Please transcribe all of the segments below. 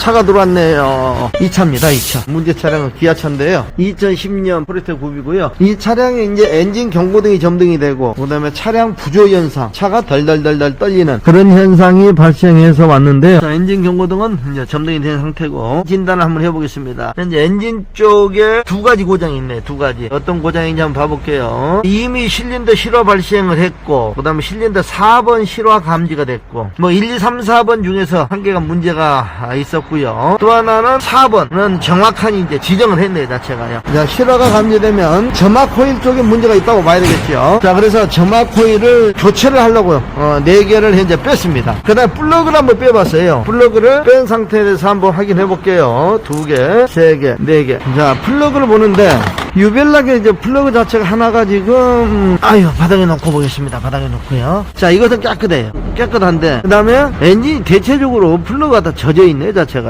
차가 들어왔네요. 2차입니다. 2차. 문제 차량은 기아차인데요. 2010년 프로젝트 9이고요. 이 차량에 이제 엔진 경고등이 점등이 되고, 그 다음에 차량 부조 현상, 차가 덜덜덜덜 떨리는 그런 현상이 발생해서 왔는데요. 자, 엔진 경고등은 이제 점등이 된 상태고, 진단을 한번 해보겠습니다. 현재 엔진 쪽에 두 가지 고장이 있네. 두 가지. 어떤 고장인지 한번 봐볼게요. 이미 실린더 실화 발생을 했고, 그 다음에 실린더 4번 실화 감지가 됐고, 뭐 1, 2, 3, 4번 중에서 한 개가 문제가 있었고, 또 하나는 4번은 정확하게 이제 지정을 했네요, 자체가요. 자, 실화가 감지되면 점막 코일 쪽에 문제가 있다고 봐야 되겠죠. 자, 그래서 점막 코일을 교체를 하려고 4개를 현재 뺐습니다. 그 다음에 플러그를 한번 빼봤어요. 플러그를 뺀 상태에서 한번 확인해 볼게요. 2개, 3개, 4개. 자, 플러그를 보는데 유별나게 이제 플러그 자체가 하나가 지금 바닥에 놓고 보겠습니다. 바닥에 놓고요. 자, 이것은 깨끗해요. 깨끗한데 그 다음에 엔진이 대체적으로 플러그가 다 젖어 있네요, 자체가요.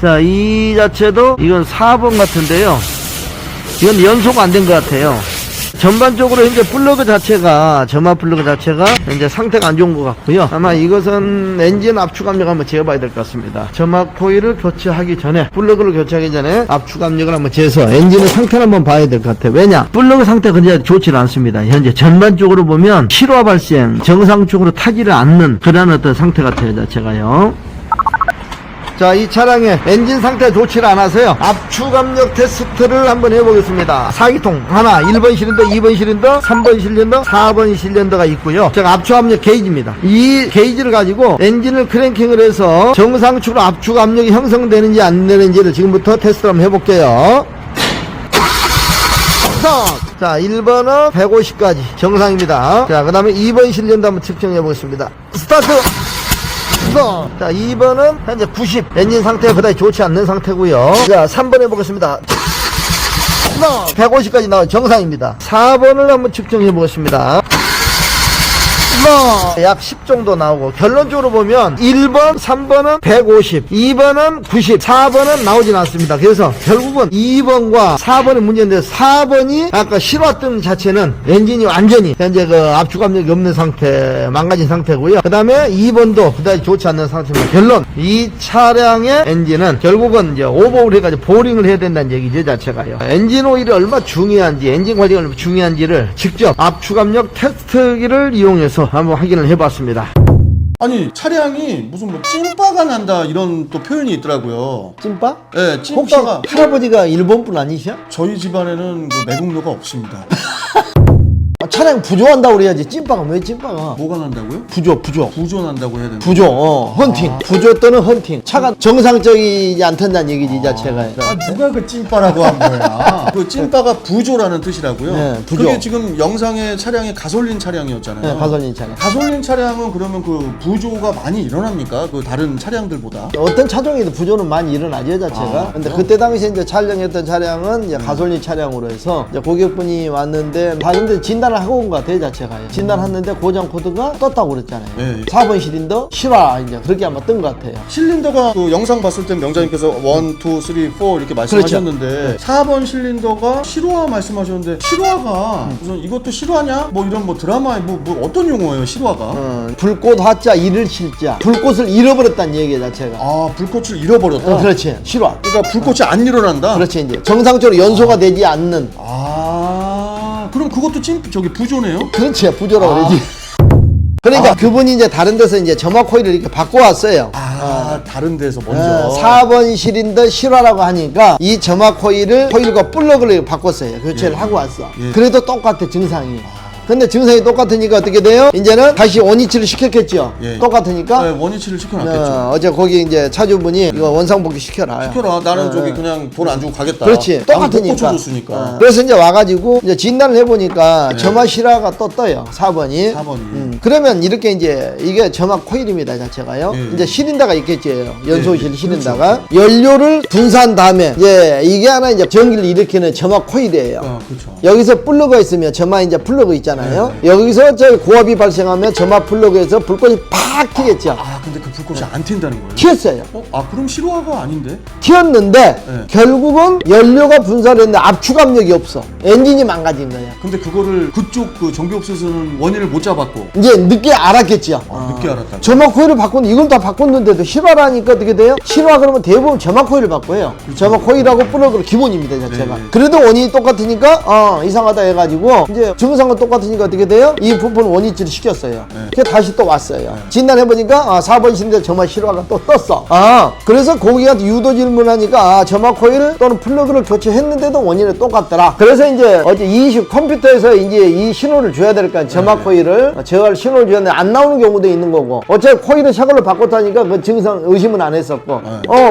자, 이 자체도 이건 4번 같은데요. 이건 연소가 안 된 것 같아요. 전반적으로 현재 플러그 자체가, 점화 플러그 자체가 현재 상태가 안 좋은 것 같고요. 아마 이것은 엔진 압축 압력 한번 재봐야 될 것 같습니다. 점화 코일을 교체하기 전에, 플러그를 교체하기 전에 압축 압력을 한번 재서 엔진의 상태를 한번 봐야 될 것 같아요. 왜냐? 플러그 상태가 현재 좋지 않습니다. 현재 전반적으로 보면 실화 발생, 정상적으로 타지를 않는 그런 어떤 상태 같아요, 자체가요. 자, 이 차량의 엔진 상태가 좋지 않아서요. 압축 압력 테스트를 한번 해보겠습니다. 4기통 하나, 1번 실린더, 2번 실린더, 3번 실린더, 4번 실린더가 있고요. 제가 압축 압력 게이지입니다. 이 게이지를 가지고 엔진을 크랭킹을 해서 정상적으로 압축 압력이 형성되는지 안 되는지를 지금부터 테스트를 한번 해볼게요. 자, 1번은 150까지 정상입니다. 자, 그 다음에 2번 실린더 한번 측정해 보겠습니다. 스타트! 자, 2번은 현재 90, 엔진 상태가 그다지 좋지 않는 상태고요. 자, 3번 해보겠습니다. 150까지 나온 정상입니다. 4번을 한번 측정해 보겠습니다. 약 10 정도 나오고, 결론적으로 보면 1번, 3번은 150, 2번은 90, 4번은 나오진 않습니다. 그래서 결국은 2번과 4번의 문제인데, 4번이 아까 실화등 자체는 엔진이 완전히 현재 그 압축 압력이 없는 상태, 망가진 상태고요. 그 다음에 2번도 그다지 좋지 않는 상태입니다. 결론, 이 차량의 엔진은 결국은 이제 오버홀 해가지고 보링을 해야 된다는 얘기죠, 자체가요. 엔진 오일이 얼마나 중요한지, 엔진 관리가 얼마나 중요한지를 직접 압축 압력 테스트기를 이용해서 한번 확인을 해봤습니다. 아니, 차량이 무슨 뭐 찐빠가 난다 이런 또 표현이 있더라고요. 찐빠? 네, 찐빠가. 혹시 할아버지가 일본 분 아니셔? 저희 집안에는 그 매국노가 없습니다. 차량 부조한다고 그래야지. 찐빠가 왜 찐빠가? 뭐가 난다고요? 부조 부조 난다고 해야 되나? 부조, 헌팅. 부조 또는 헌팅. 차가 정상적이지 않다는 얘기지, 이 자체가. 누가 그 찐빠라고 한 거야? 그 찐빠가 부조라는 뜻이라고요? 네, 부조. 그게 지금 영상의 차량이 가솔린 차량이었잖아요. 네, 가솔린 차량. 가솔린 차량은 그러면 그 부조가 많이 일어납니까? 그 다른 차량들보다? 어떤 차종에도 부조는 많이 일어나죠, 자체가. 근데 그때 당시에 이제 촬영했던 차량은 이제 가솔린 차량으로 해서 이제 고객분이 왔는데, 근데 진단을 하고 온 것 같아요, 자체가요. 진단했는데 고장 코드가 떴다고 그랬잖아요. 네. 4번 실린더 실화 이제 그렇게 아마 뜬 것 같아요. 실린더가 그 영상 봤을 때 명장님께서 1, 2, 3, 4 이렇게 말씀하셨는데, 4번 실린더가 실화 말씀하셨는데, 실화가 무슨 이것도 실화냐? 뭐 이런 뭐 드라마에 뭐 어떤 용어예요, 실화가? 불꽃 화자 이를 실자. 불꽃을 잃어버렸다는 얘기 자체가. 아, 불꽃을 잃어버렸다? 그렇지. 실화. 그러니까 불꽃이 안 일어난다? 그렇지. 이제 정상적으로 연소가 되지 않는. 그럼 그것도 저기 부조네요? 그렇지. 부조라고 그러지. 그러니까 그분이 이제 다른 데서 이제 점화 코일을 이렇게 바꿔왔어요. 다른 데서 먼저. 4번 실린더 실화라고 하니까 이 점화 코일과 플러그를 바꿨어요. 교체를 하고 왔어. 그래도 똑같아, 증상이. 근데 증상이 똑같으니까 어떻게 돼요? 이제는 다시 원위치를 시켰겠죠. 똑같으니까. 네, 원위치를 시켜놨겠죠. 어제 거기 이제 차주분이 이거 원상복귀 시켜라. 나는 저기 그냥 돈 안 주고 가겠다. 그렇지. 똑같으니까. 꽂혀줬으니까. 그래서 이제 와가지고 이제 진단을 해보니까 점화 실화가 떴어요. 4번이. 그러면 이렇게 이제 이게 점화 코일입니다, 자체가요. 이제 실린더가 있겠죠. 연소실 실린더가. 그렇죠. 연료를 분사한 다음에 이제 이게 하나 이제 전기를 일으키는 점화 코일이에요. 그렇죠. 여기서 플러그가 있으면 점화 이제 플러그 있잖아요. 여기서 저 고압이 발생하면 점화 플러그에서 불꽃이 팍 튀겠죠. 근데 그 불꽃이 안 튄다는 거예요? 튀었어요. 그럼 실화가 아닌데? 튀었는데 결국은 연료가 분사됐는데 압축 압력이 없어. 엔진이 망가진 거예요. 근데 그거를 그쪽 그 정비업소에서는 원인을 못 잡았고. 이제 늦게 알았겠죠. 늦게 알았다. 점화 코일을 바꾸는 이걸 다 바꿨는데도 실화라니까 어떻게 돼요? 실화 그러면 대부분 점화 코일을 바꿔요. 점화 코일하고 플러그를 기본입니다 자체가. 네. 그래도 원인이 똑같으니까 이상하다 해가지고 이제 증상은 똑같으니까 어떻게 돼요? 이 부분 원위치를 시켰어요. 그래서 다시 또 왔어요. 진단해보니까 4번 실린더 점화 실화가 또 떴어. 그래서 고객한테 유도 질문하니까 점화 코일 또는 플러그를 교체했는데도 원인이 똑같더라. 그래서 이제 어제 이 이슈 컴퓨터에서 이제 이 신호를 줘야 될까 점화 코일을 제어할 신호를 줬는데 안 나오는 경우도 있는 거고 어차피 코일은 새 걸로 바꿨다니까 그 증상 의심은 안 했었고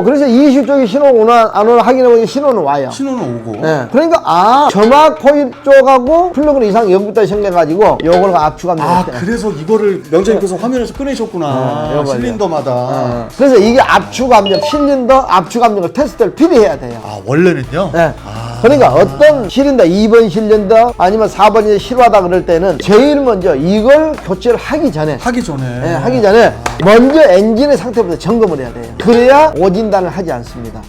그래서 이 이슈 쪽에 신호가 오나 안 오나 확인해보니 신호는 와요. 신호는 오고. 그러니까 점화 코일 쪽하고 플러그는 이상 여기부터 생겨가지고 요걸 압축합니다. 그래서 이거를 명장님께서 화면에서 꺼내셨구나. 실린더마다. 그래서 이게 압축압력 실린더 압축압력을 테스트를 필요해야 돼요. 원래는요? 네. 그러니까 어떤 실린더 2번 실린더 아니면 4번이 실화다 그럴 때는 제일 먼저 이걸 교체를 하기 전에 하기 전에. 먼저 엔진의 상태부터 점검을 해야 돼요. 그래야 오진단을 하지 않습니다.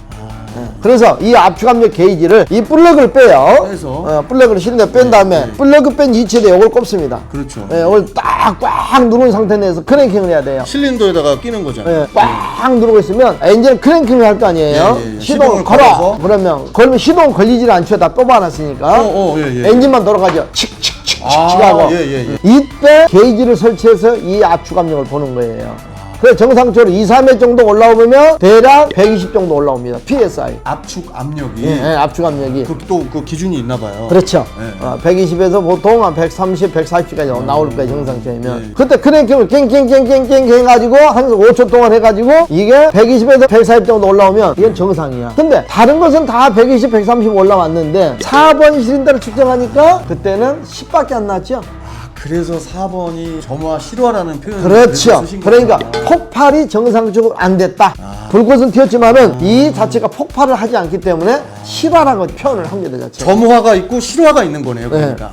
그래서 이 압축압력 게이지를 이 플러그를 빼요. 빼서. 플러그를 실린더 뺀 다음에 플러그 뺀 위치에다 이걸 꼽습니다. 그렇죠. 이걸 딱 꽉 누른 상태 내에서 크랭킹을 해야 돼요. 실린더에다가 끼는 거잖아요. 꽉 누르고 있으면 엔진 크랭킹을 할 거 아니에요. 시동을 걸어. 그러면 시동 걸리질 않죠. 다 뽑아놨으니까. 엔진만 돌아가죠. 칙칙칙칙 하고. 이때 게이지를 설치해서 이 압축압력을 보는 거예요. 그래서 정상적으로 2, 3회 정도 올라오면 대략 120 정도 올라옵니다. PSI. 압축 압력이. 압축 압력이. 또 그 기준이 있나 봐요. 그렇죠. 120에서 보통 한 130, 140까지 나올 거예요, 정상적이면. 그때 크랭킹을 깽깽깽깽깽 해가지고 항상 5초 동안 해가지고 이게 120에서 140 정도 올라오면 이건 정상이야. 근데 다른 것은 다 120, 130 올라왔는데 4번 실린더를 측정하니까 그때는 10밖에 안 났죠. 그래서 4번이 점화 실화라는 표현을 그렇죠. 쓰신 그러니까 거구나. 폭발이 정상적으로 안 됐다. 불꽃은 튀었지만은 이 자체가 폭발을 하지 않기 때문에 실화라고 표현을 합니다. 자체. 점화가 있고 실화가 있는 거네요. 그러니까.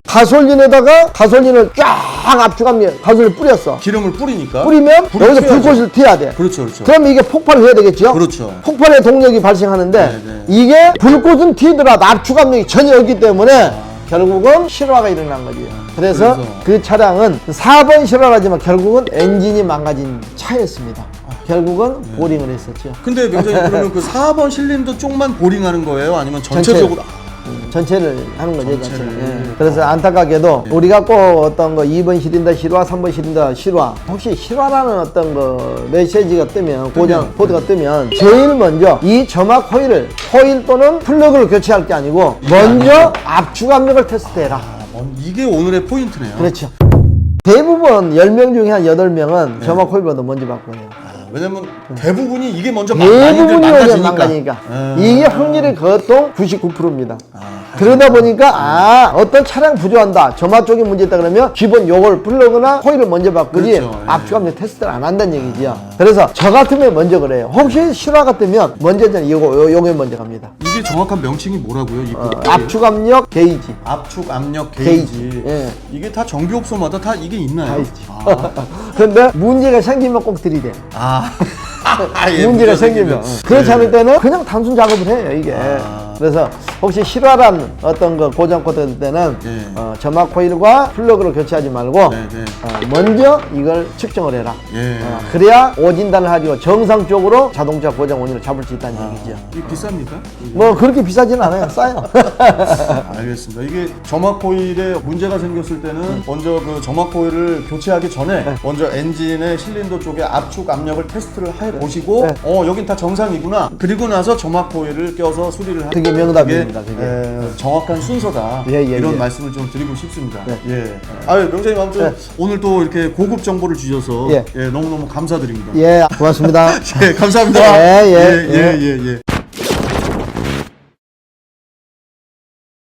가솔린에다가 가솔린을 쫙 압축합니다. 가솔린 뿌렸어. 기름을 뿌리니까. 뿌리면 불을 여기서 튀어야죠. 불꽃을 튀어야 돼. 그렇죠. 그럼 이게 폭발을 해야 되겠죠? 그렇죠. 폭발의 동력이 발생하는데 이게 불꽃은 튀더라도 압축압력이 전혀 없기 때문에 결국은 실화가 일어난 거죠. 그래서 그 차량은 4번 실화라지만 결국은 엔진이 망가진 차였습니다. 결국은 보링을 했었죠. 근데 명장님 그러면 그 4번 실린더 쪽만 보링하는 거예요? 아니면 전체적으로? 전체를 하는 거죠. 전체를. 그래서 안타깝게도 우리가 꼭 어떤 거 2번 실린더 실화, 3번 실린더 실화 혹시 실화라는 어떤 거 메시지가 뜨면 고장 코드가 뜨면 제일 먼저 이 점화 코일 또는 플러그를 교체할 게 아니고 먼저 압축압력을 테스트해라. 이게 오늘의 포인트네요. 그렇죠. 대부분 10명 중에 한 8명은 점화 코일보다 먼저 바꿔요. 왜냐면 대부분이 이게 먼저 대부분이 망가지니까. 이게 확률이 보통 99%입니다. 그러다 보니까 어떤 차량 부조한다, 점화 쪽에 문제 있다 그러면 기본 요걸 플러그나 코일을 먼저 바꾸지 그렇죠. 압축압력 테스트를 안 한다는 얘기죠. 그래서 저 같으면 먼저 그래요. 혹시 실화 같으면 먼저 요게 먼저 갑니다. 이게 정확한 명칭이 뭐라고요? 이 압축압력 게이지. 압축 압력 게이지. 이게 다 정비업소마다 다 이게 있나요? 다 있지. 근데 문제가 생기면 꼭 들이대. 문제가 생기면. 그렇지 않을 때는 그냥 단순 작업을 해요, 이게. 그래서 혹시 실화란 어떤 거 고장 코드 때는 점화 코일과 플러그를 교체하지 말고 먼저 이걸 측정을 해라. 그래야 오진단을 하고 정상적으로 자동차 고장 원인을 잡을 수 있다는 얘기죠. 이게 비쌉니까? 뭐 그렇게 비싸지는 않아요. 싸요. 알겠습니다. 이게 점화 코일에 문제가 생겼을 때는 먼저 그 점화 코일을 교체하기 전에 먼저 엔진의 실린더 쪽에 압축 압력을 테스트를 해보시고 여긴 다 정상이구나. 그리고 나서 점화 코일을 껴서 수리를 하는 그게 명답입니다. 그게. 정확한 순서다. 이런 말씀을 좀 드리고 싶습니다. 명장님 아무튼 오늘 또 이렇게 고급 정보를 주셔서 너무너무 감사드립니다. 고맙습니다. 감사합니다. 예.